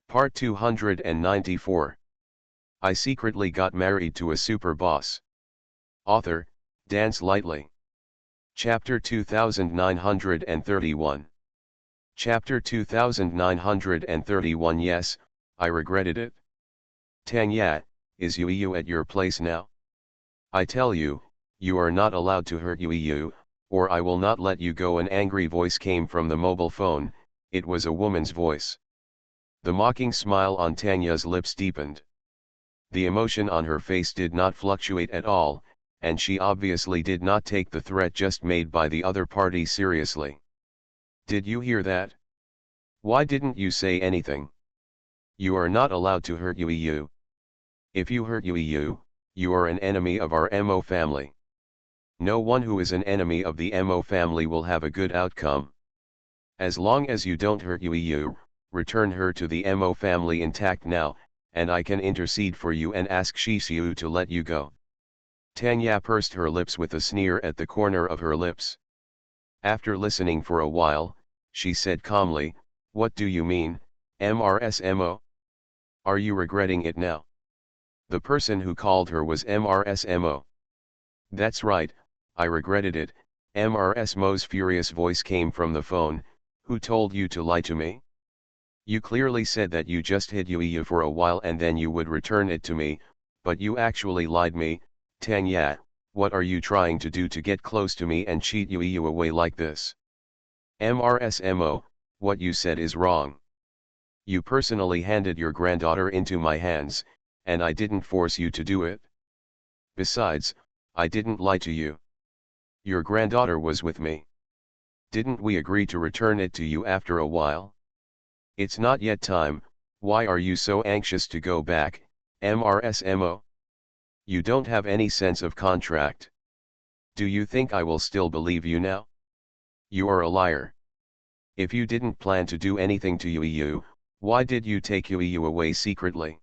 Part 294. I secretly got married to a super boss. Author, Dance Lightly. Chapter 2931. Chapter 2931. Yes, I regretted it. Tanya, is Yu at your place now? I tell you, you are not allowed to hurt Yu, or I will not let you go. An angry voice came from the mobile phone. It was a woman's voice. The mocking smile on Tanya's lips deepened. The emotion on her face did not fluctuate at all, and she obviously did not take the threat just made by the other party seriously. Did you hear that? Why didn't you say anything? You are not allowed to hurt Yu. If you hurt Yu, you are an enemy of our Mo family. No one who is an enemy of the Mo family will have a good outcome. As long as you don't hurt Yu, return her to the Mo family intact now, and I can intercede for you and ask Shishiu to let you go. Tanya pursed her lips with a sneer at the corner of her lips. After listening for a while, she said calmly, "What do you mean, MRSMO? Are you regretting it now?" The person who called her was MRSMO. "That's right, I regretted it." MRSMO's furious voice came from the phone. "Who told you to lie to me? You clearly said that you just hid Yu for a while and then you would return it to me, but you actually lied me. Tanya, what are you trying to do to get close to me and cheat Yu away like this?" MRSMO, what you said is wrong. You personally handed your granddaughter into my hands, and I didn't force you to do it. Besides, I didn't lie to you. Your granddaughter was with me. Didn't we agree to return it to you after a while? It's not yet time. Why are you so anxious to go back, MRSMO? You don't have any sense of contract. Do you think I will still believe you now? You are a liar. If you didn't plan to do anything to Yu, why did you take Yu away secretly?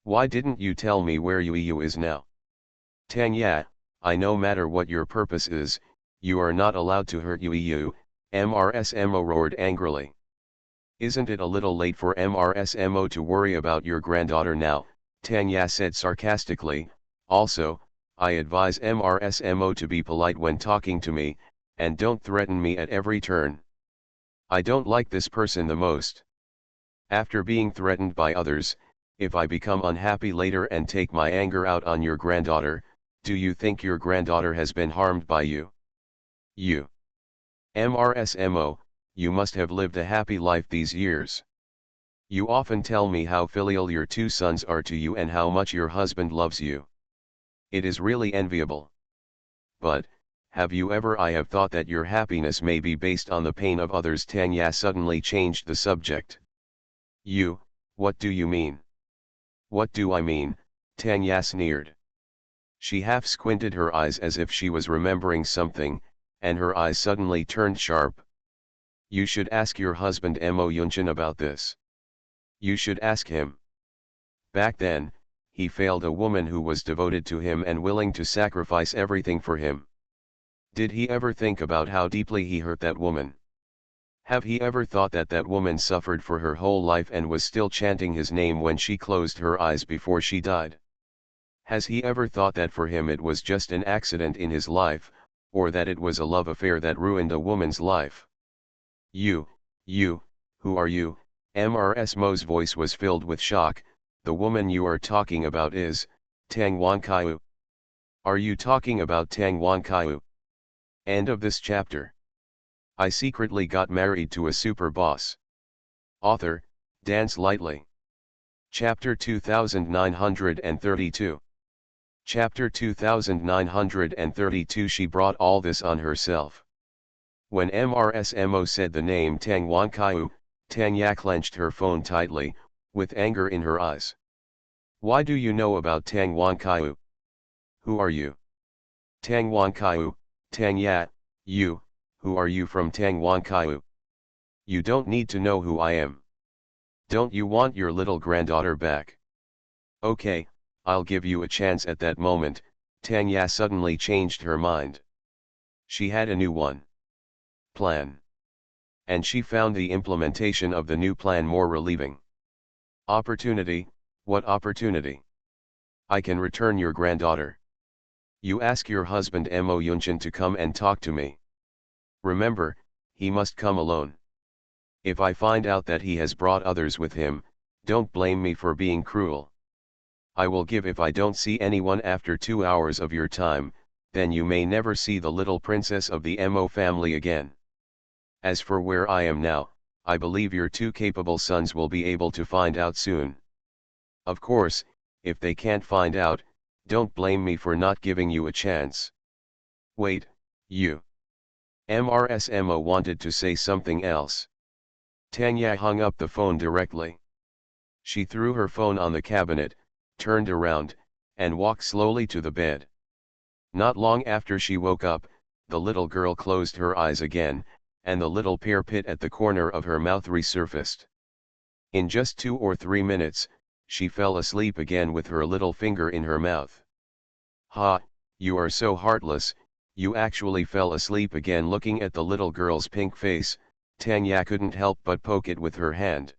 Why didn't you tell me where Yu is now? Tanya, I no matter what your purpose is, you are not allowed to hurt Yu, MRSMO roared angrily. Isn't it a little late for MRSMO to worry about your granddaughter now? Tanya said sarcastically. Also, I advise MRSMO to be polite when talking to me, and don't threaten me at every turn. I don't like this person the most. After being threatened by others, if I become unhappy later and take my anger out on your granddaughter, do you think your granddaughter has been harmed by you? You. MRSMO, you must have lived a happy life these years. You often tell me how filial your two sons are to you and how much your husband loves you. It is really enviable. But, have you ever I have thought that your happiness may be based on the pain of others? Tanya suddenly changed the subject. You, what do you mean? What do I mean? Tanya sneered. She half squinted her eyes as if she was remembering something, and her eyes suddenly turned sharp. You should ask your husband Mo Yunshin about this. You should ask him. Back then, he failed a woman who was devoted to him and willing to sacrifice everything for him. Did he ever think about how deeply he hurt that woman? Have he ever thought that that woman suffered for her whole life and was still chanting his name when she closed her eyes before she died? Has he ever thought that for him it was just an accident in his life, or that it was a love affair that ruined a woman's life? You, who are you? MRSMO's voice was filled with shock. The woman you are talking about is, Tang Wankaiu. Are you talking about Tang Wankaiu? End of this chapter. I secretly got married to a super boss. Author, Dance Lightly. Chapter 2932. Chapter 2932. She brought all this on herself. When MRSMO said the name Tang Wankaiu, Tanya clenched her phone tightly, with anger in her eyes. Why do you know about Tang Wankaiu? Who are you? Tang Wankaiu, Tanya, you, who are you from Tang Wankaiu? You don't need to know who I am. Don't you want your little granddaughter back? Okay, I'll give you a chance. At that moment, Tanya suddenly changed her mind. She had a new one. Plan. And she found the implementation of the new plan more relieving. Opportunity, what opportunity? I can return your granddaughter. You ask your husband Mo Yunchin to come and talk to me. Remember, he must come alone. If I find out that he has brought others with him, don't blame me for being cruel. I will give if I don't see anyone after 2 hours of your time, then you may never see the little princess of the Mo family again. As for where I am now, I believe your two capable sons will be able to find out soon. Of course, if they can't find out, don't blame me for not giving you a chance. Wait, you. MRSMO wanted to say something else. Tanya hung up the phone directly. She threw her phone on the cabinet, turned around, and walked slowly to the bed. Not long after she woke up, the little girl closed her eyes again, and the little pear pit at the corner of her mouth resurfaced. In just 2 or 3 minutes, she fell asleep again with her little finger in her mouth. Ha, you are so heartless, you actually fell asleep again. Looking at the little girl's pink face, Tanya couldn't help but poke it with her hand.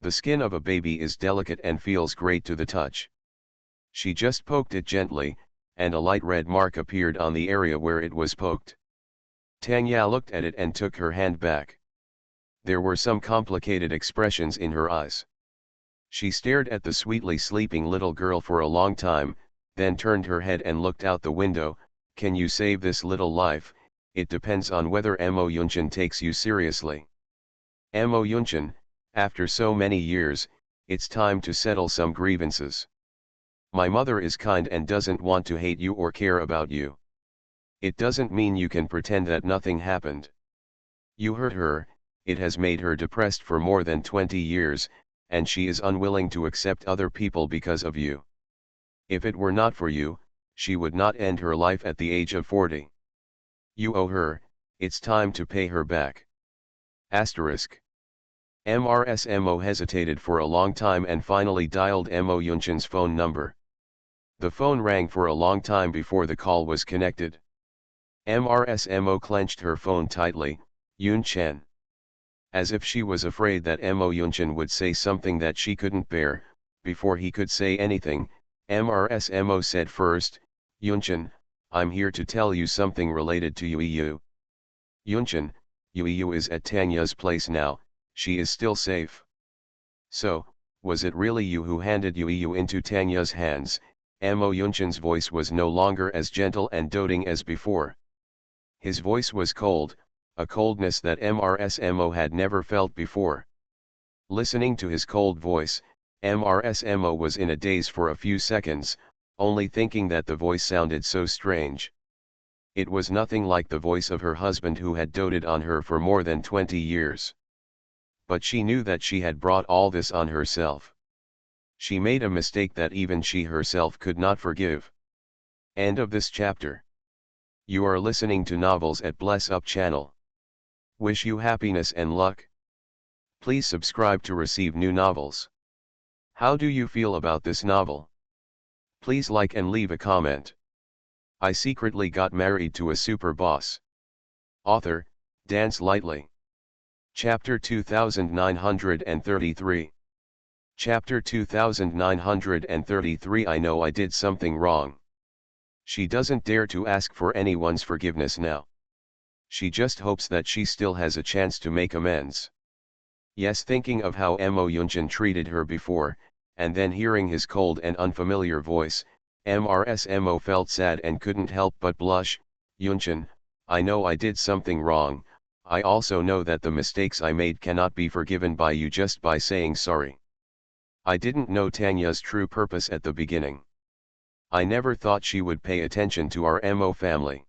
The skin of a baby is delicate and feels great to the touch. She just poked it gently, and a light red mark appeared on the area where it was poked. Tanya looked at it and took her hand back. There were some complicated expressions in her eyes. She stared at the sweetly sleeping little girl for a long time, then turned her head and looked out the window. Can you save this little life? It depends on whether Mo Yunchin takes you seriously. Mo Yunchin, after so many years, it's time to settle some grievances. My mother is kind and doesn't want to hate you or care about you. It doesn't mean you can pretend that nothing happened. You hurt her, it has made her depressed for more than 20 years, and she is unwilling to accept other people because of you. If it were not for you, she would not end her life at the age of 40. You owe her, it's time to pay her back. Asterisk. MRSMO hesitated for a long time and finally dialed Mo Yunchin's phone number. The phone rang for a long time before the call was connected. MRSMO clenched her phone tightly. Yunchin. As if she was afraid that Mo Yunchin would say something that she couldn't bear. Before he could say anything, MRSMO said first, Yunchin, I'm here to tell you something related to Yuyu. Yunchin, Yuyu is at Tanya's place now, she is still safe. So, was it really you who handed Yuyu into Tanya's hands? Mo Yunchin's voice was no longer as gentle and doting as before. His voice was cold, a coldness that MRSMO had never felt before. Listening to his cold voice, MRSMO was in a daze for a few seconds, only thinking that the voice sounded so strange. It was nothing like the voice of her husband who had doted on her for more than 20 years. But she knew that she had brought all this on herself. She made a mistake that even she herself could not forgive. End of this chapter. You are listening to Novels at Bless Up channel. Wish you happiness and luck. Please subscribe to receive new novels. How do you feel about this novel? Please like and leave a comment. I secretly got married to a super boss. Author, Dance Lightly. Chapter 2933. Chapter 2933. I know I did something wrong. She doesn't dare to ask for anyone's forgiveness now. She just hopes that she still has a chance to make amends. Yes, thinking of how Mo Yunchin treated her before, and then hearing his cold and unfamiliar voice, MRSMO felt sad and couldn't help but blush. Yunchin, I know I did something wrong. I also know that the mistakes I made cannot be forgiven by you just by saying sorry. I didn't know Tanya's true purpose at the beginning. I never thought she would pay attention to our Mo family.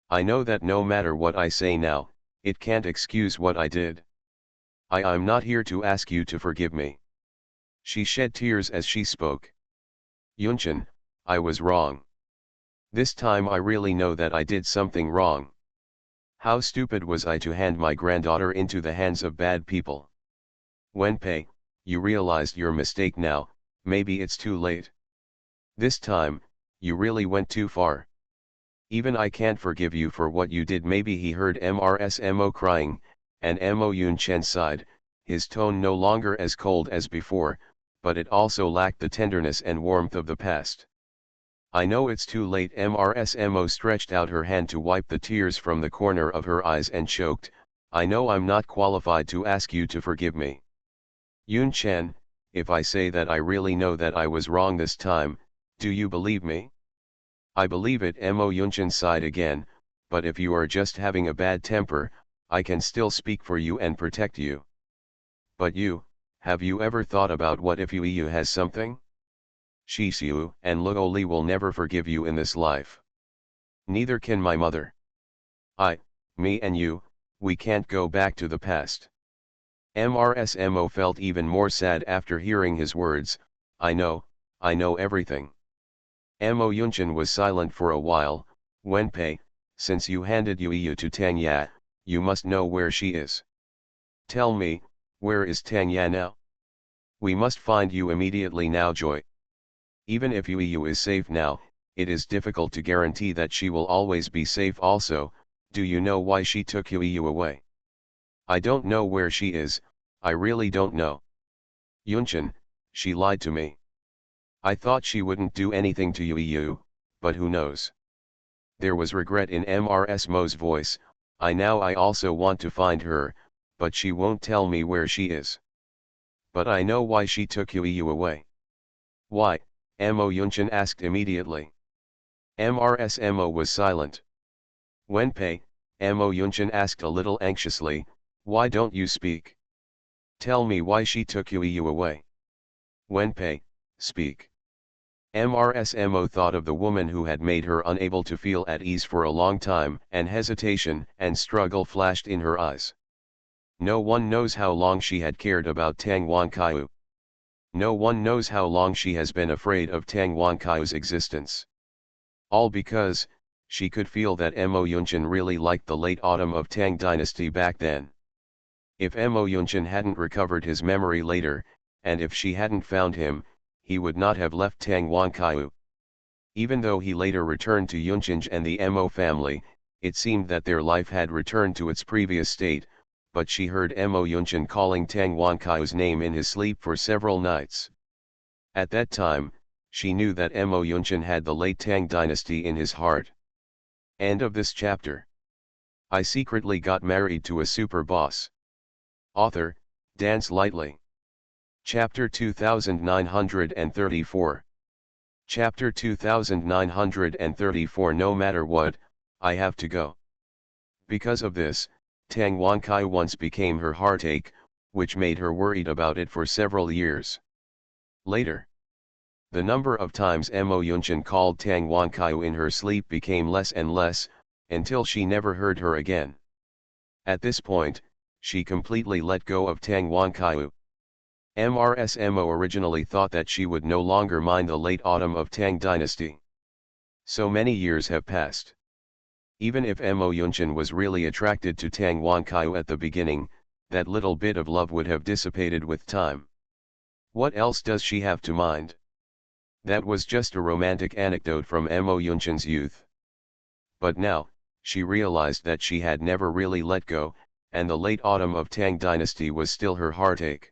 I know that no matter what I say now, it can't excuse what I did. I'm not here to ask you to forgive me. She shed tears as she spoke. Yunchin, I was wrong. This time I really know that I did something wrong. How stupid was I to hand my granddaughter into the hands of bad people? Wenpei, you realized your mistake now, maybe it's too late. This time, you really went too far. Even I can't forgive you for what you did. Maybe he heard MRSMO crying, and Mo Yunchin sighed. his tone no longer as cold as before, but it also lacked the tenderness and warmth of the past. I know it's too late. MRSMO stretched out her hand to wipe the tears from the corner of her eyes and choked, I know I'm not qualified to ask you to forgive me. Yun Chen, if I say that I really know that I was wrong this time, do you believe me? I believe it. Mo Yunchen sighed again, but if you are just having a bad temper, I can still speak for you and protect you. But you, have you ever thought about what if you has something? Shisiu and Luoli will never forgive you in this life. Neither can my mother. Me and you, we can't go back to the past. MRSMO felt even more sad after hearing his words, I know everything. Mo Yunchen was silent for a while. Wenpei, since you handed Yu to Tang Ya, you must know where she is. Tell me, where is Tang Ya now? We must find you immediately now, Joy. Even if Yu is safe now, it is difficult to guarantee that she will always be safe also. Do you know why she took Yu away? I don't know where she is, I really don't know. Yunchen, she lied to me. I thought she wouldn't do anything to Yu, but who knows? There was regret in MRSMO's voice. I also want to find her, but she won't tell me where she is. But I know why she took Yu away. Why? Mo Yunchen asked immediately. MRSMO was silent. Wenpei, Mo Yunchen asked a little anxiously, why don't you speak? Tell me why she took Yu away. Wenpei, speak. MRSMO thought of the woman who had made her unable to feel at ease for a long time, and hesitation and struggle flashed in her eyes. No one knows how long she had cared about Tang Wankaiu. No one knows how long she has been afraid of Tang Wankaiu's existence. All because, she could feel that Mo Yunchen really liked the late autumn of Tang dynasty back then. If Mo Yunchen hadn't recovered his memory later, and if she hadn't found him, he would not have left Tang Wankaiu. Even though he later returned to Yunchinj and the Mo family, it seemed that their life had returned to its previous state, but she heard Mo Yunchen calling Tang Wankaiu's name in his sleep for several nights. At that time, she knew that Mo Yunchen had the late Tang dynasty in his heart. End of this chapter. I secretly got married to a super boss. Author, Dance Lightly. Chapter 2934. Chapter 2934. No matter what, I have to go. Because of this, Tang Wankai once became her heartache, which made her worried about it for several years. Later, the number of times Mo Yunchen called Tang Wankaiu in her sleep became less and less, until she never heard her again. At this point, she completely let go of Tang Wankaiu. MRSMO originally thought that she would no longer mind the late autumn of Tang dynasty. So many years have passed. Even if Mo Yunchen was really attracted to Tang Wankaiu at the beginning, that little bit of love would have dissipated with time. What else does she have to mind? That was just a romantic anecdote from Mo Yunchen's youth. But now, she realized that she had never really let go, and the late autumn of Tang dynasty was still her heartache.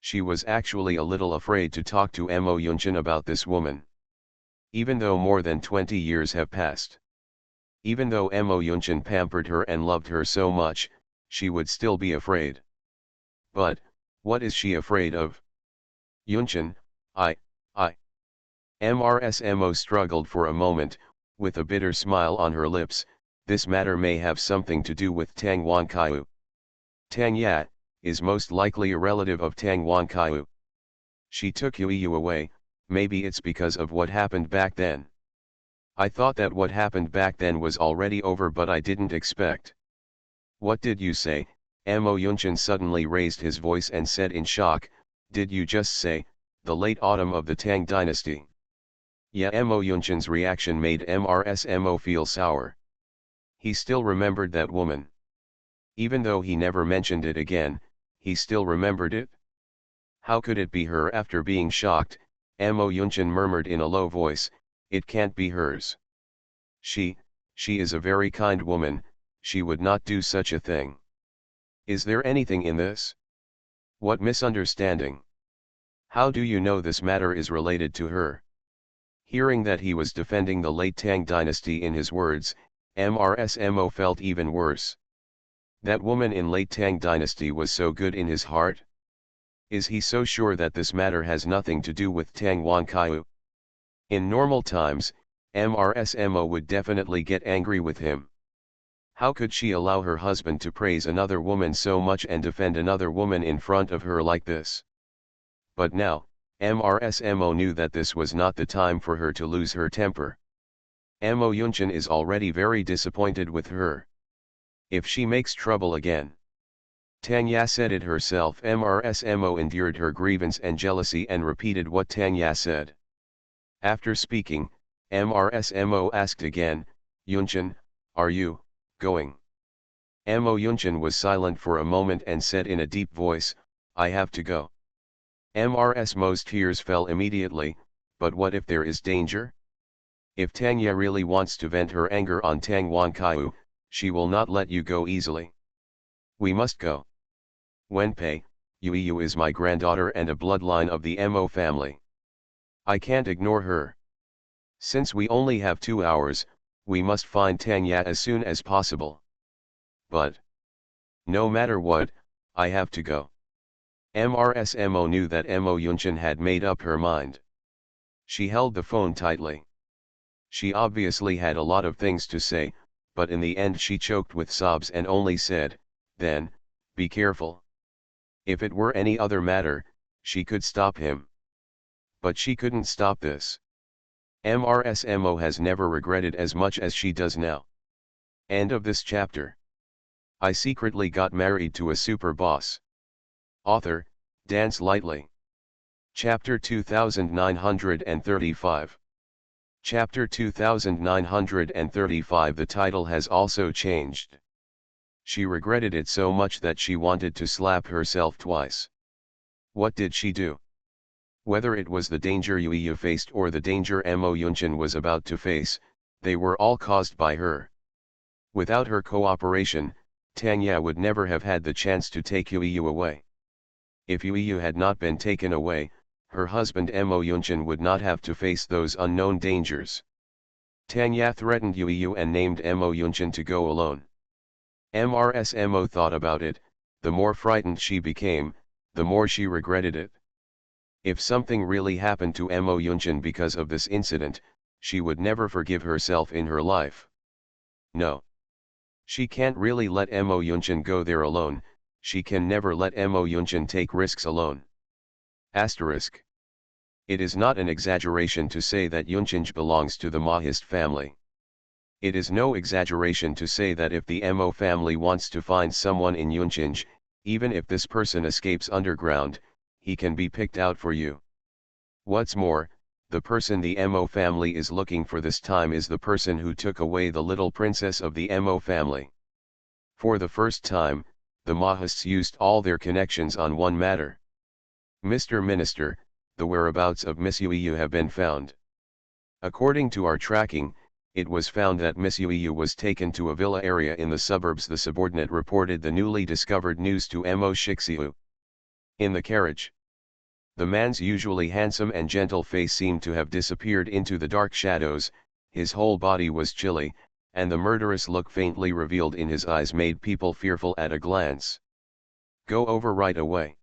She was actually a little afraid to talk to Mo Yunchen about this woman. Even though more than 20 years have passed. Even though Mo Yunchen pampered her and loved her so much, she would still be afraid. But, what is she afraid of? Yunchen, I. MRSMO struggled for a moment, with a bitter smile on her lips. This matter may have something to do with Tang Wankaiu. Tang Ya is most likely a relative of Tang Wankaiu. She took Yu away, maybe it's because of what happened back then. I thought that what happened back then was already over, but I didn't expect. What did you say? Mo Yunchen suddenly raised his voice and said in shock, did you just say, the late autumn of the Tang dynasty? Yeah. Mo Yunchen's reaction made MRSMO feel sour. He still remembered that woman. Even though he never mentioned it again, he still remembered it. How could it be her? After being shocked, Mo Yunchen murmured in a low voice, it can't be hers. She is a very kind woman, she would not do such a thing. Is there anything in this? What misunderstanding? How do you know this matter is related to her? Hearing that he was defending the late Tang dynasty in his words, MRSMO felt even worse. That woman in late Tang dynasty was so good in his heart? Is he so sure that this matter has nothing to do with Tang Wanqiu? In normal times, MRSMO would definitely get angry with him. How could she allow her husband to praise another woman so much and defend another woman in front of her like this? But now, MRSMO knew that this was not the time for her to lose her temper. Mo Yunchin is already very disappointed with her. If she makes trouble again. Tanya said it herself. MRSMO endured her grievance and jealousy and repeated what Tanya said. After speaking, MRSMO asked again, Yunchin, are you going? Mo Yunchin was silent for a moment and said in a deep voice, I have to go. MRSMO's tears fell immediately, but what if there is danger? If Tanya really wants to vent her anger on Tang Wanqiu, she will not let you go easily. We must go. Wenpei, Yu is my granddaughter and a bloodline of the Mo family. I can't ignore her. Since we only have 2 hours, we must find Tanya as soon as possible. But no matter what, I have to go. MRSMO knew that Mo Yunchin had made up her mind. She held the phone tightly. She obviously had a lot of things to say, but in the end she choked with sobs and only said, then, be careful. If it were any other matter, she could stop him. But she couldn't stop this. MRSMO has never regretted as much as she does now. End of this chapter. I secretly got married to a super boss. Author, Dance Lightly. Chapter 2935. Chapter 2935. The title has also changed. She regretted it so much that she wanted to slap herself twice. What did she do? Whether it was the danger Yu faced or the danger Mo Yunchin was about to face, they were all caused by her. Without her cooperation, Tanya would never have had the chance to take Yu away. If Yu had not been taken away, her husband Mo Yunchin would not have to face those unknown dangers. Tanya threatened Yu and named Mo Yunchin to go alone. MRSMO thought about it, the more frightened she became, the more she regretted it. If something really happened to Mo Yunchin because of this incident, she would never forgive herself in her life. No. She can't really let Mo Yunchin go there alone, she can never let Mo Yunchin take risks alone. Asterisk. It is not an exaggeration to say that Yunchin belongs to the Mahist family. It is no exaggeration to say that if the Mo family wants to find someone in Yunchin, even if this person escapes underground, he can be picked out for you. What's more, the person the Mo family is looking for this time is the person who took away the little princess of the Mo family. For the first time, the Mahists used all their connections on one matter. Mr. Minister, the whereabouts of Miss Yu have been found. According to our tracking, it was found that Miss Yu was taken to a villa area in the suburbs. The subordinate reported the newly discovered news to Mo Shixiu. In the carriage, the man's usually handsome and gentle face seemed to have disappeared into the dark shadows, his whole body was chilly, and the murderous look faintly revealed in his eyes made people fearful at a glance. Go over right away.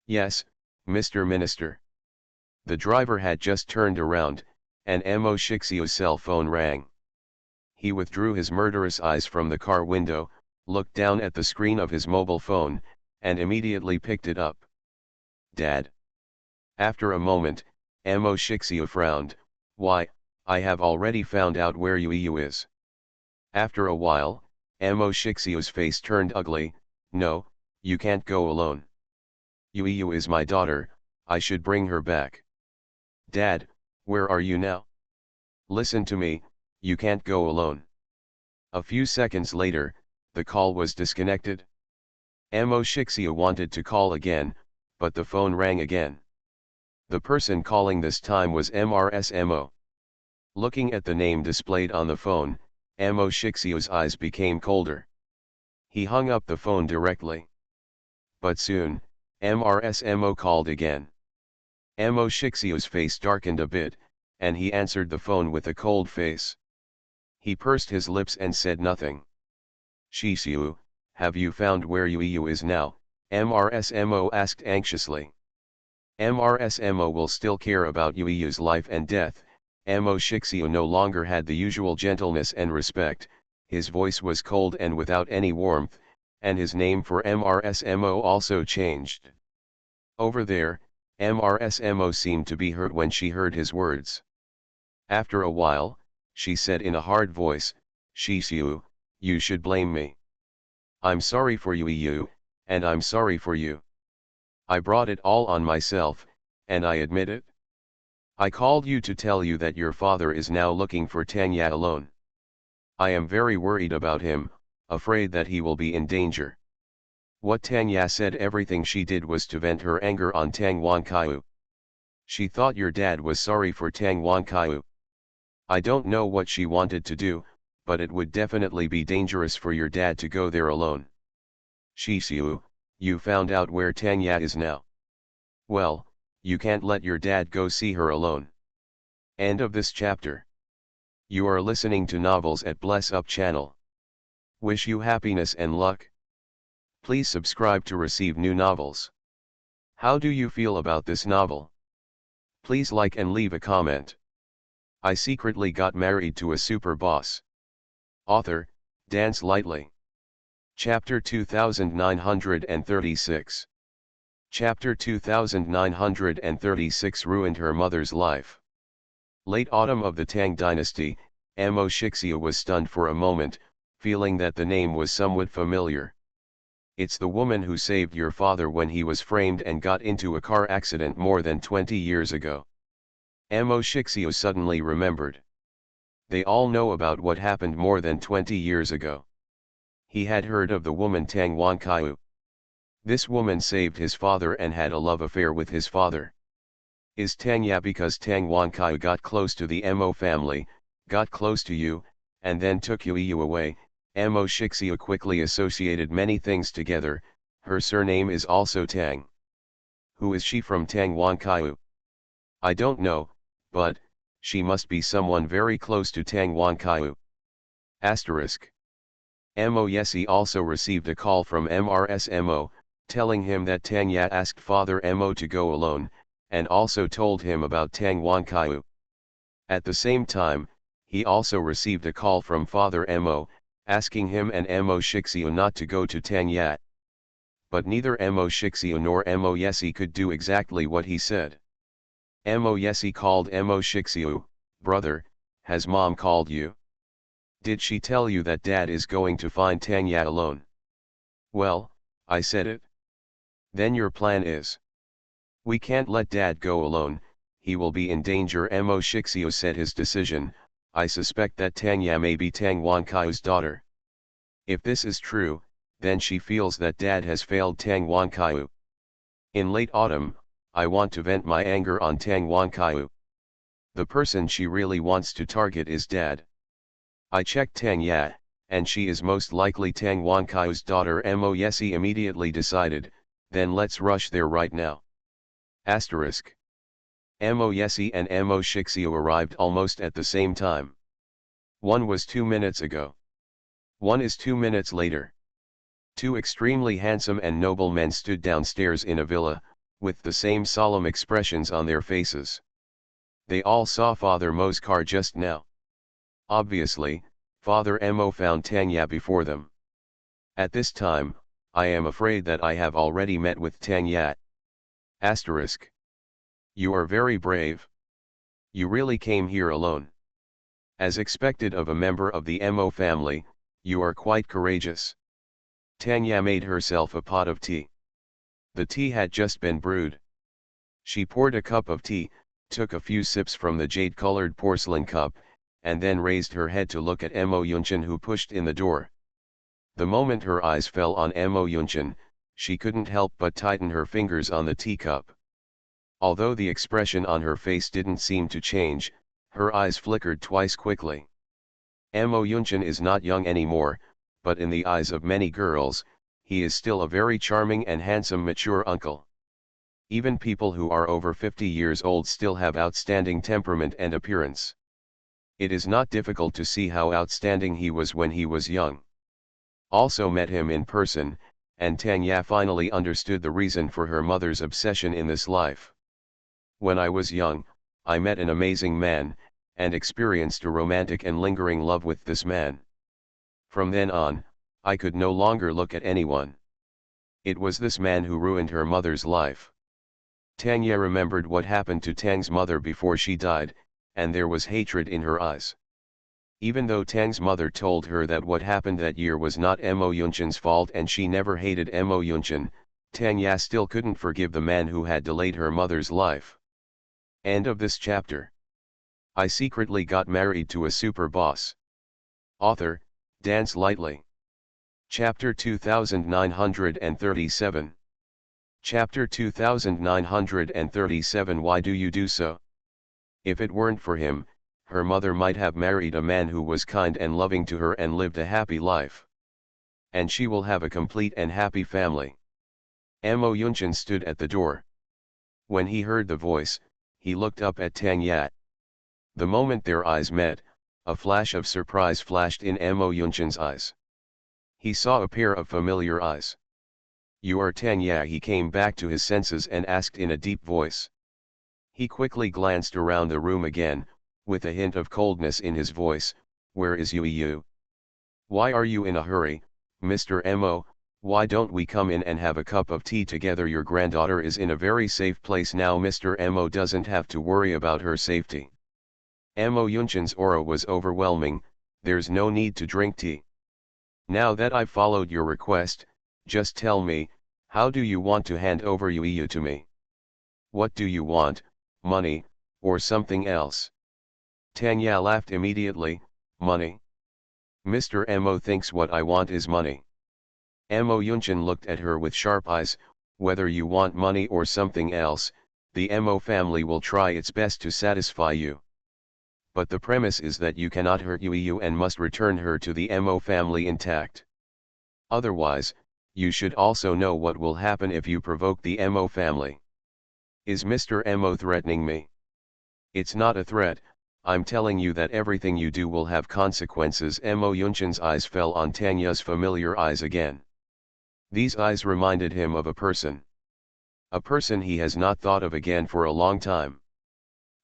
Yes, Mr. Minister. The driver had just turned around, and Mo Shixiu's cell phone rang. He withdrew his murderous eyes from the car window, looked down at the screen of his mobile phone, and immediately picked it up. Dad. After a moment, Mo Shixiu frowned. Why, I have already found out where Yu is. After a while, Mo Shixiu's face turned ugly. No, you can't go alone. Yu is my daughter, I should bring her back. Dad, where are you now? Listen to me, you can't go alone. A few seconds later, the call was disconnected. Mo Shixiu wanted to call again, but the phone rang again. The person calling this time was MRSMO. Looking at the name displayed on the phone, Mo Shixiu's eyes became colder. He hung up the phone directly. But soon, MRSMO called again. Mo Shixio's face darkened a bit, and he answered the phone with a cold face. He pursed his lips and said nothing. Shixiu, have you found where Yu is now? MRSMO asked anxiously. MRSMO will still care about Yu's life and death. Mo Shixio no longer had the usual gentleness and respect, his voice was cold and without any warmth, and his name for MRSMO also changed. Over there, MRSMO seemed to be hurt when she heard his words. After a while, she said in a hard voice, Shixiu, you should blame me. I'm sorry for Yu, and I'm sorry for you. I brought it all on myself, and I admit it. I called you to tell you that your father is now looking for Tanya alone. I am very worried about him, afraid that he will be in danger. What Tanya said, everything she did was to vent her anger on Tang Wanqiu. She thought your dad was sorry for Tang Wanqiu. I don't know what she wanted to do, but it would definitely be dangerous for your dad to go there alone. Shixiu, you found out where Tanya is now. Well, you can't let your dad go see her alone. End of this chapter. You are listening to Novels at Bless Up channel. Wish you happiness and luck. Please subscribe to receive new novels. How do you feel about this novel? Please like and leave a comment. I secretly got married to a super boss. Author, Dance Lightly. Chapter 2936. Chapter 2936 ruined her mother's life. Late autumn of the Tang dynasty, Mo Shixia was stunned for a moment, feeling that the name was somewhat familiar. It's the woman who saved your father when he was framed and got into a car accident more than 20 years ago. Mo Shixia suddenly remembered. They all know about what happened more than 20 years ago. He had heard of the woman Tang Wanqiu. This woman saved his father and had a love affair with his father. Is Tanya because Tang Wanqiu got close to the Mo family, got close to you, and then took Yu away? Mo Shixia quickly associated many things together. Her surname is also Tang. Who is she from Tang Wanqiu? I don't know, but she must be someone very close to Tang Wanqiu. Asterisk. Mo Yesi also received a call from MRSMO, telling him that Tanya asked Father Mo to go alone, and also told him about Tang Wanqiu. At the same time, he also received a call from Father Mo, asking him and Mo Shixia not to go to Tanya. But neither Mo Shixia nor Mo Yesi could do exactly what he said. Mo Yesi called Mo Shixia, brother, has mom called you? Did she tell you that dad is going to find Tanya alone? Well, I said it. Then your plan is? We can't let dad go alone, he will be in danger. Mo Shixia said his decision. I suspect that Tanya may be Tang Wanqiu's daughter. If this is true, then she feels that dad has failed Tang Wanqiu. In late autumn, I want to vent my anger on Tang Wanqiu. The person she really wants to target is dad. I checked Tanya, and she is most likely Tang Wanqiu's daughter. Mo Yesi immediately decided, then let's rush there right now. Asterisk. Mo Yesi and Mo Shixia arrived almost at the same time. One was 2 minutes ago. One is 2 minutes later. Two extremely handsome and noble men stood downstairs in a villa, with the same solemn expressions on their faces. They all saw Father Mo's car just now. Obviously, Father Mo found Tanya before them. At this time, I am afraid that I have already met with Tanya. Asterisk. You are very brave. You really came here alone. As expected of a member of the Mo family, you are quite courageous. Tanya made herself a pot of tea. The tea had just been brewed. She poured a cup of tea, took a few sips from the jade-colored porcelain cup, and then raised her head to look at Mo Yunshin, who pushed in the door. The moment her eyes fell on Mo Yunshin, she couldn't help but tighten her fingers on the teacup. Although the expression on her face didn't seem to change, her eyes flickered twice quickly. Mo Yunshin is not young anymore, but in the eyes of many girls, he is still a very charming and handsome mature uncle. Even people who are over 50 years old still have outstanding temperament and appearance. It is not difficult to see how outstanding he was when he was young. Also met him in person, and Tanya finally understood the reason for her mother's obsession in this life. When I was young, I met an amazing man, and experienced a romantic and lingering love with this man. From then on, I could no longer look at anyone. It was this man who ruined her mother's life. Tanya remembered what happened to Tang's mother before she died, and there was hatred in her eyes. Even though Tang's mother told her that what happened that year was not Mo Yunchen's fault and she never hated Mo Yunchen, Tanya still couldn't forgive the man who had delayed her mother's life. End of this chapter. I secretly got married to a super boss. Author, Dance Lightly. Chapter 2937. Chapter 2937. Why do you do so? If it weren't for him, her mother might have married a man who was kind and loving to her and lived a happy life. And she will have a complete and happy family. Mo Yunchen stood at the door. When he heard the voice, he looked up at Tang Yat. The moment their eyes met, a flash of surprise flashed in Mo Yunchen's eyes. He saw a pair of familiar eyes. You are Tang Yat. He came back to his senses and asked in a deep voice. He quickly glanced around the room again, with a hint of coldness in his voice. Where is Yu? Why are you in a hurry, Mr. Mo? Why don't we come in and have a cup of tea together? Your granddaughter is in a very safe place now. Mr. Mo doesn't have to worry about her safety. Mo Yunchen's aura was overwhelming. There's no need to drink tea. Now that I've followed your request, just tell me, how do you want to hand over Yu to me? What do you want, money, or something else? Tanya laughed immediately. Money? Mr. Mo thinks what I want is money. Mo Yunchen looked at her with sharp eyes. Whether you want money or something else, the Mo family will try its best to satisfy you. But the premise is that you cannot hurt Yu and must return her to the Mo family intact. Otherwise, you should also know what will happen if you provoke the Mo family. Is Mr. Mo threatening me? It's not a threat. I'm telling you that everything you do will have consequences. Mo Yunchen's eyes fell on Tanya's familiar eyes again. These eyes reminded him of a person. A person he has not thought of again for a long time.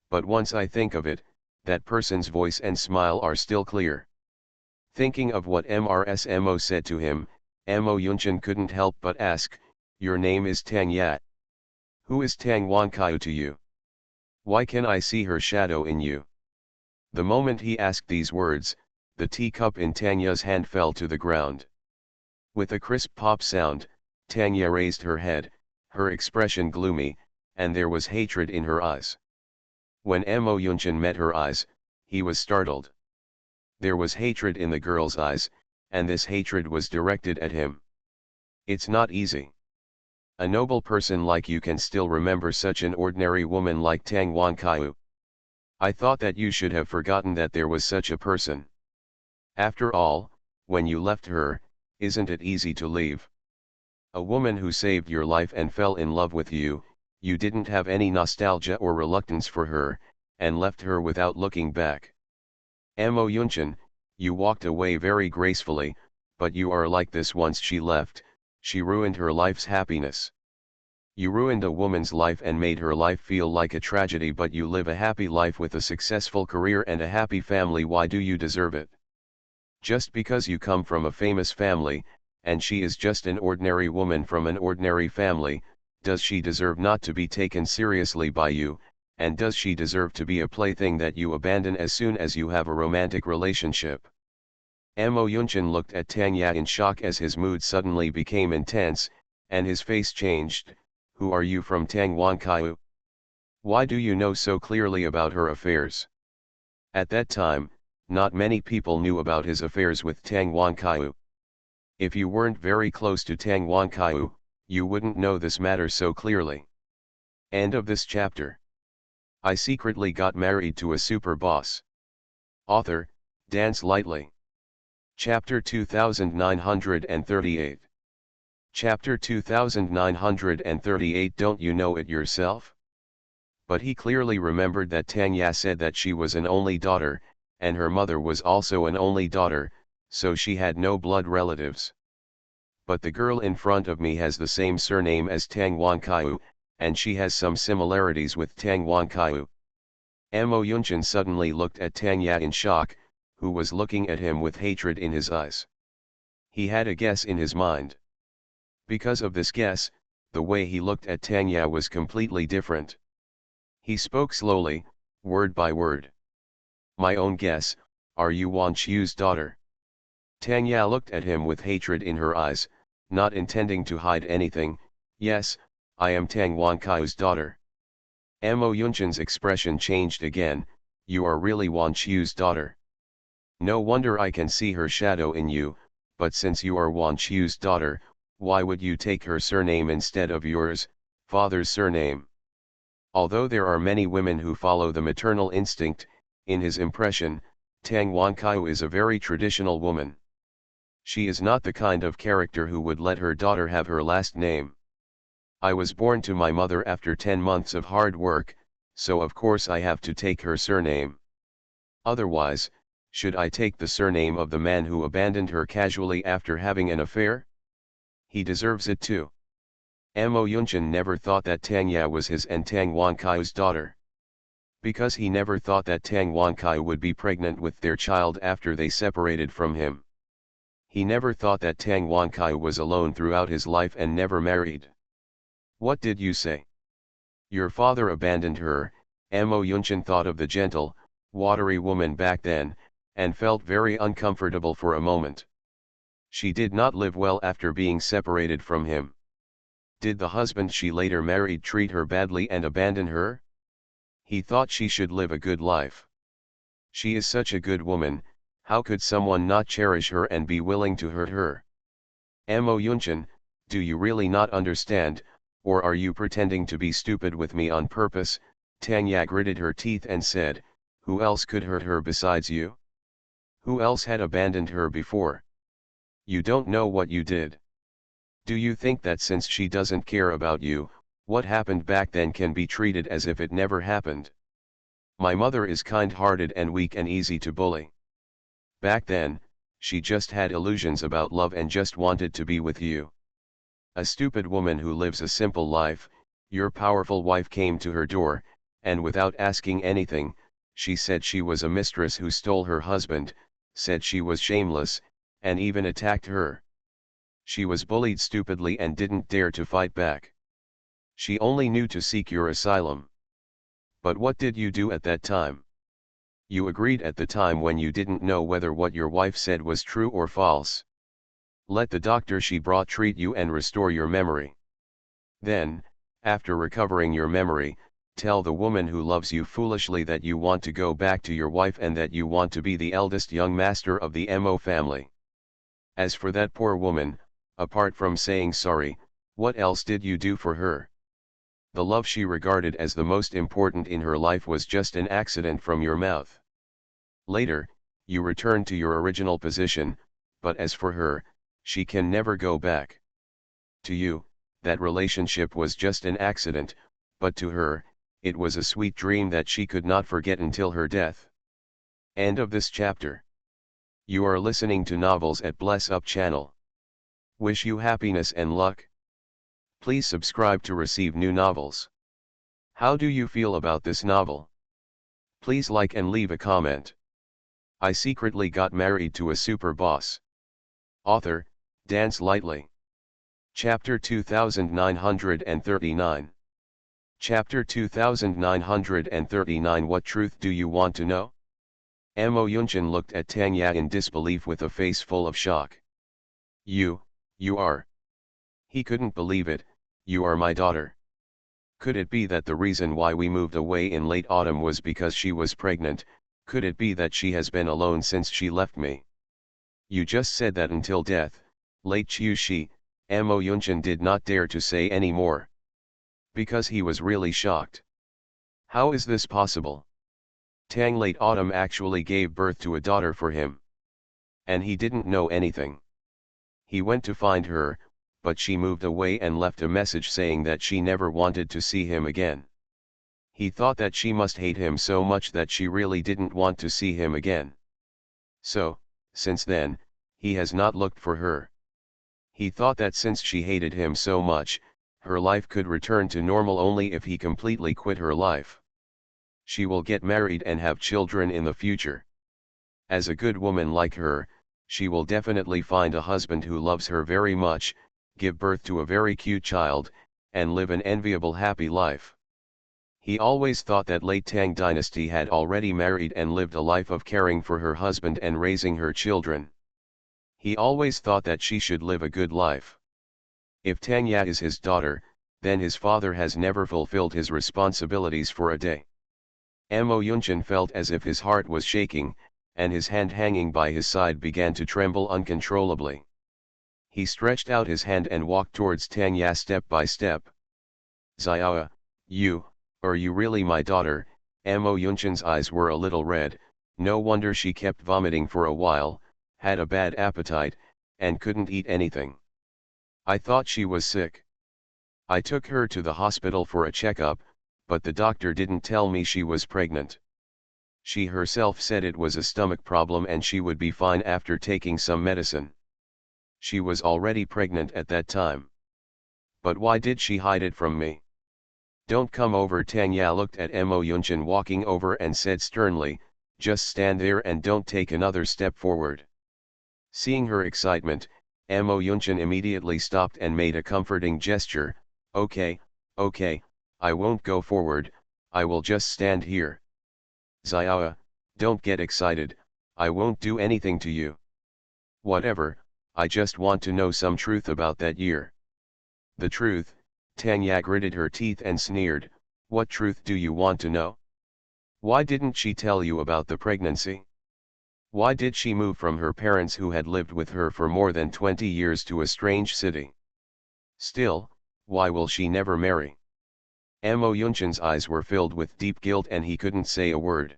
But once I think of it, that person's voice and smile are still clear. Thinking of what Mo said to him, Mo Yunchen couldn't help but ask, your name is Tang Yat. Who is Tang Wankai to you? Why can I see her shadow in you? The moment he asked these words, the teacup in Tanya's hand fell to the ground. With a crisp pop sound, Tanya raised her head, her expression gloomy, and there was hatred in her eyes. When Mo Yunchen met her eyes, he was startled. There was hatred in the girl's eyes, and this hatred was directed at him. It's not easy. A noble person like you can still remember such an ordinary woman like Tang Wankai. I thought that you should have forgotten that there was such a person. After all, when you left her, isn't it easy to leave? A woman who saved your life and fell in love with you, you didn't have any nostalgia or reluctance for her, and left her without looking back. Mo Yunchen, you walked away very gracefully, but you are like this. Once she left, she ruined her life's happiness. You ruined a woman's life and made her life feel like a tragedy, but you live a happy life with a successful career and a happy family. Why do you deserve it? Just because you come from a famous family, and she is just an ordinary woman from an ordinary family, does she deserve not to be taken seriously by you, and does she deserve to be a plaything that you abandon as soon as you have a romantic relationship? Mo Yunchen looked at Tanya in shock as his mood suddenly became intense, and his face changed. Who are you from Tang Wankai? Why do you know so clearly about her affairs? At that time, not many people knew about his affairs with Tang Wankai. If you weren't very close to Tang Wankai, you wouldn't know this matter so clearly. End of this chapter. I secretly got married to a super boss. Author, Dance Lightly. Chapter 2938. Chapter 2938. Don't you know it yourself? But he clearly remembered that Tang Ya said that she was an only daughter, and her mother was also an only daughter, so she had no blood relatives. But the girl in front of me has the same surname as Tang Wanqiu, and she has some similarities with Tang Wanqiu. Mo Yunshan suddenly looked at Tang Ya in shock, who was looking at him with hatred in his eyes. He had a guess in his mind. Because of this guess, the way he looked at Tang Ya was completely different. He spoke slowly, word by word. My own guess, are you Wan Qiu's daughter? Tang Ya looked at him with hatred in her eyes, not intending to hide anything. Yes, I am Tang Wanqiu's daughter. Mo Yunshan's expression changed again. You are really Wan Qiu's daughter. No wonder I can see her shadow in you, but since you are Wan Qiu's daughter, why would you take her surname instead of yours, father's surname? Although there are many women who follow the maternal instinct, in his impression, Tang Wanqiu is a very traditional woman. She is not the kind of character who would let her daughter have her last name. I was born to my mother after 10 months of hard work, so of course I have to take her surname. Otherwise, should I take the surname of the man who abandoned her casually after having an affair? He deserves it too. Mo Yunshan never thought that Tang Ya was his and Tang Wanqiu's daughter. Because he never thought that Tang Wanqiu would be pregnant with their child after they separated from him. He never thought that Tang Wanqiu was alone throughout his life and never married. What did you say? Your father abandoned her. Mo Yunshan thought of the gentle, watery woman back then, and felt very uncomfortable for a moment. She did not live well after being separated from him. Did the husband she later married treat her badly and abandon her? He thought she should live a good life. She is such a good woman, how could someone not cherish her and be willing to hurt her? Mo Yunshan, do you really not understand, or are you pretending to be stupid with me on purpose? Tang Ya gritted her teeth and said, who else could hurt her besides you? Who else had abandoned her before? You don't know what you did. Do you think that since she doesn't care about you, what happened back then can be treated as if it never happened? My mother is kind-hearted and weak and easy to bully. Back then, she just had illusions about love and just wanted to be with you. A stupid woman who lives a simple life. Your powerful wife came to her door, and without asking anything, she said she was a mistress who stole her husband, said she was shameless, and even attacked her. She was bullied stupidly and didn't dare to fight back. She only knew to seek your asylum. But what did you do at that time? You agreed at the time when you didn't know whether what your wife said was true or false. Let the doctor she brought treat you and restore your memory. Then, after recovering your memory, tell the woman who loves you foolishly that you want to go back to your wife and that you want to be the eldest young master of the Mo family. As for that poor woman, apart from saying sorry, what else did you do for her? The love she regarded as the most important in her life was just an accident from your mouth. Later, you returned to your original position, but as for her, she can never go back. To you, that relationship was just an accident, but to her, it was a sweet dream that she could not forget until her death. End of this chapter. You are listening to Novels at Bless Up channel. Wish you happiness and luck. Please subscribe to receive new novels. How do you feel about this novel? Please like and leave a comment. I secretly got married to a super boss. Author, Dance Lightly. Chapter 2939. Chapter 2939. What truth do you want to know? Mo Yunshan looked at Tang Ya in disbelief with a face full of shock. You are. He couldn't believe it. You are my daughter. Could it be that the reason why we moved away in late autumn was because she was pregnant? Could it be that she has been alone since she left me? You just said that until death, late Chiu Shi. Mo Yunshan did not dare to say any more. Because he was really shocked. How is this possible? Tang late autumn actually gave birth to a daughter for him. And he didn't know anything. He went to find her, but she moved away and left a message saying that she never wanted to see him again. He thought that she must hate him so much that she really didn't want to see him again. So, since then, he has not looked for her. He thought that since she hated him so much, her life could return to normal only if he completely quit her life. She will get married and have children in the future. As a good woman like her, she will definitely find a husband who loves her very much, give birth to a very cute child, and live an enviable happy life. He always thought that late Tang dynasty had already married and lived a life of caring for her husband and raising her children. He always thought that she should live a good life. If Tang Ya is his daughter, then his father has never fulfilled his responsibilities for a day. Mo Yunchen felt as if his heart was shaking, and his hand hanging by his side began to tremble uncontrollably. He stretched out his hand and walked towards Tang Ya step by step. "Xiao, are you really my daughter?" Mo Yunchen's eyes were a little red, no wonder she kept vomiting for a while, had a bad appetite, and couldn't eat anything. "I thought she was sick. I took her to the hospital for a checkup, but the doctor didn't tell me she was pregnant. She herself said it was a stomach problem and she would be fine after taking some medicine. She was already pregnant at that time. But why did she hide it from me?" "Don't come over." Tang Ya looked at Mo Yunchen walking over and said sternly, "Just stand there and don't take another step forward." Seeing her excitement, Mo Yunchen immediately stopped and made a comforting gesture. Okay, I won't go forward, I will just stand here." "Xiao, don't get excited, I won't do anything to you." "Whatever, I just want to know some truth about that year." "The truth?" Tang Ya gritted her teeth and sneered, "What truth do you want to know? Why didn't she tell you about the pregnancy? Why did she move from her parents who had lived with her for more than 20 years to a strange city? Still, why will she never marry?" Mo Yunchen's eyes were filled with deep guilt and he couldn't say a word.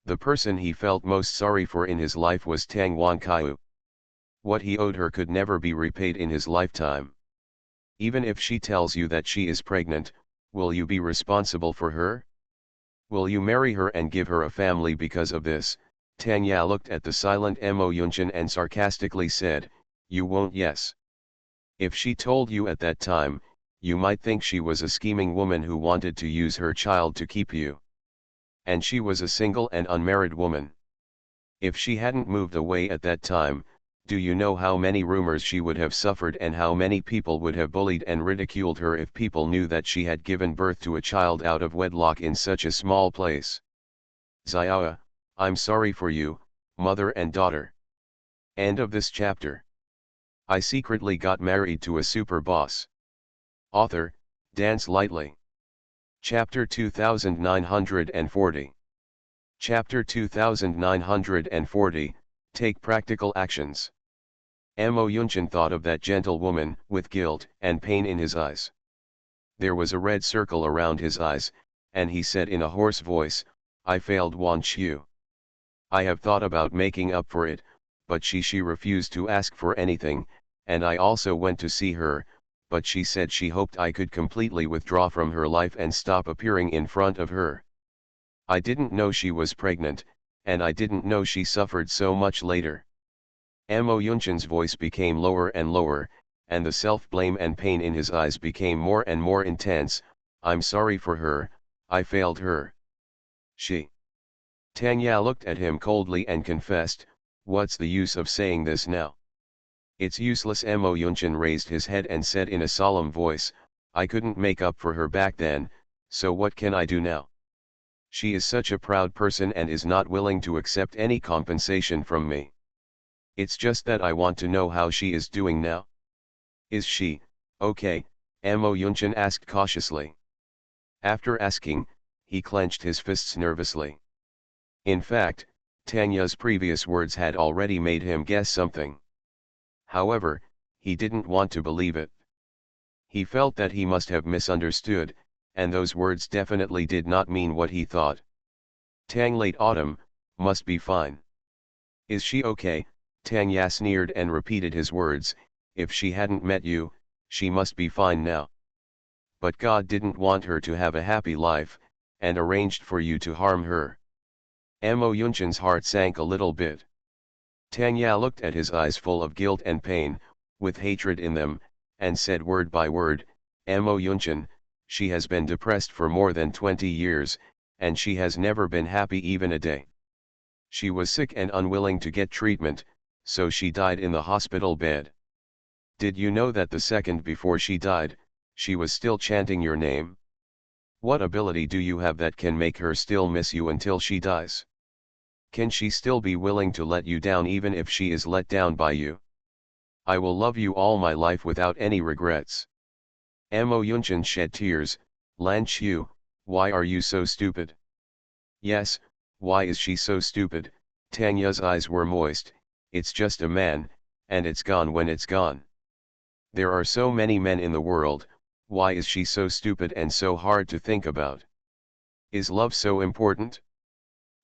The person he felt most sorry for in his life was Tang Wanqiu. What he owed her could never be repaid in his lifetime. "Even if she tells you that she is pregnant, will you be responsible for her? Will you marry her and give her a family because of this?" Tang Ya looked at the silent Mo Yunchen and sarcastically said, "You won't." "Yes. If she told you at that time, you might think she was a scheming woman who wanted to use her child to keep you. And she was a single and unmarried woman. If she hadn't moved away at that time, do you know how many rumors she would have suffered and how many people would have bullied and ridiculed her if people knew that she had given birth to a child out of wedlock in such a small place? Xiao, I'm sorry for you, mother and daughter." End of this chapter. I secretly got married to a super boss. Author, Dance Lightly. Chapter 2940. Chapter 2940, Take Practical Actions. Mo Yunchen thought of that gentle woman, with guilt and pain in his eyes. There was a red circle around his eyes, and he said in a hoarse voice, "I failed Wan Xiu. I have thought about making up for it, but she refused to ask for anything, and I also went to see her, but she said she hoped I could completely withdraw from her life and stop appearing in front of her. I didn't know she was pregnant, and I didn't know she suffered so much later." Mo Yunchen's voice became lower and lower, and the self-blame and pain in his eyes became more and more intense. "I'm sorry for her, I failed her. She..." Tang Ya looked at him coldly and confessed, "What's the use of saying this now?" "It's useless." Mo Yunchen raised his head and said in a solemn voice, "I couldn't make up for her back then, so what can I do now? She is such a proud person and is not willing to accept any compensation from me. It's just that I want to know how she is doing now." "Is she okay?" Mo Yunchen asked cautiously. After asking, he clenched his fists nervously. In fact, Tanya's previous words had already made him guess something. However, he didn't want to believe it. He felt that he must have misunderstood, and those words definitely did not mean what he thought. "Tang late autumn, must be fine. Is she okay?" Tang Ya sneered and repeated his words, if she hadn't met you, she must be fine now. But God didn't want her to have a happy life, and arranged for you to harm her. Mo Yunshin's heart sank a little bit. Tanya looked at his eyes full of guilt and pain, with hatred in them, and said word by word, Mo Yunshin, she has been depressed for more than 20 years, and she has never been happy even a day. She was sick and unwilling to get treatment, so she died in the hospital bed. Did you know that the second before she died, she was still chanting your name? What ability do you have that can make her still miss you until she dies? Can she still be willing to let you down even if she is let down by you? I will love you all my life without any regrets. Mo Yunshin shed tears. Lan Qiu, why are you so stupid? Yes, why is she so stupid? Tanya's eyes were moist. It's just a man, and it's gone when it's gone. There are so many men in the world, why is she so stupid and so hard to think about? Is love so important?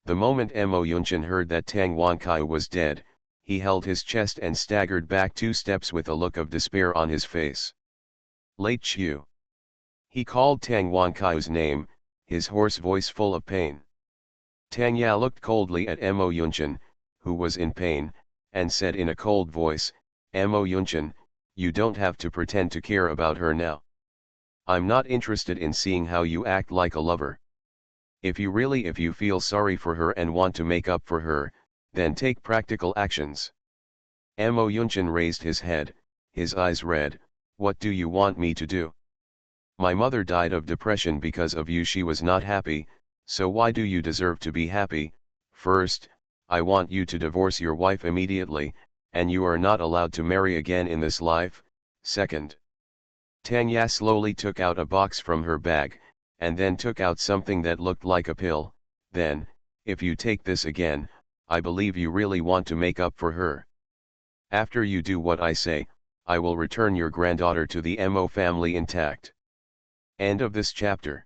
The moment Mo Yunshin heard that Tang Wankai was dead, he held his chest and staggered back 2 steps with a look of despair on his face. Late Qiu. He called Tang Wankai's name, his hoarse voice full of pain. Tang Ya looked coldly at Mo Yunshin, who was in pain, and said in a cold voice, Mo Yunshin, you don't have to pretend to care about her now. I'm not interested in seeing how you act like a lover. If you feel sorry for her and want to make up for her, then take practical actions. Mo Yunshin raised his head, his eyes red. What do you want me to do? My mother died of depression because of you. She was not happy, so why do you deserve to be happy? First, I want you to divorce your wife immediately, and you are not allowed to marry again in this life. Second. Tanya slowly took out a box from her bag, and then took out something that looked like a pill. Then, if you take this again, I believe you really want to make up for her. After you do what I say, I will return your granddaughter to the Mo family intact. End of this chapter.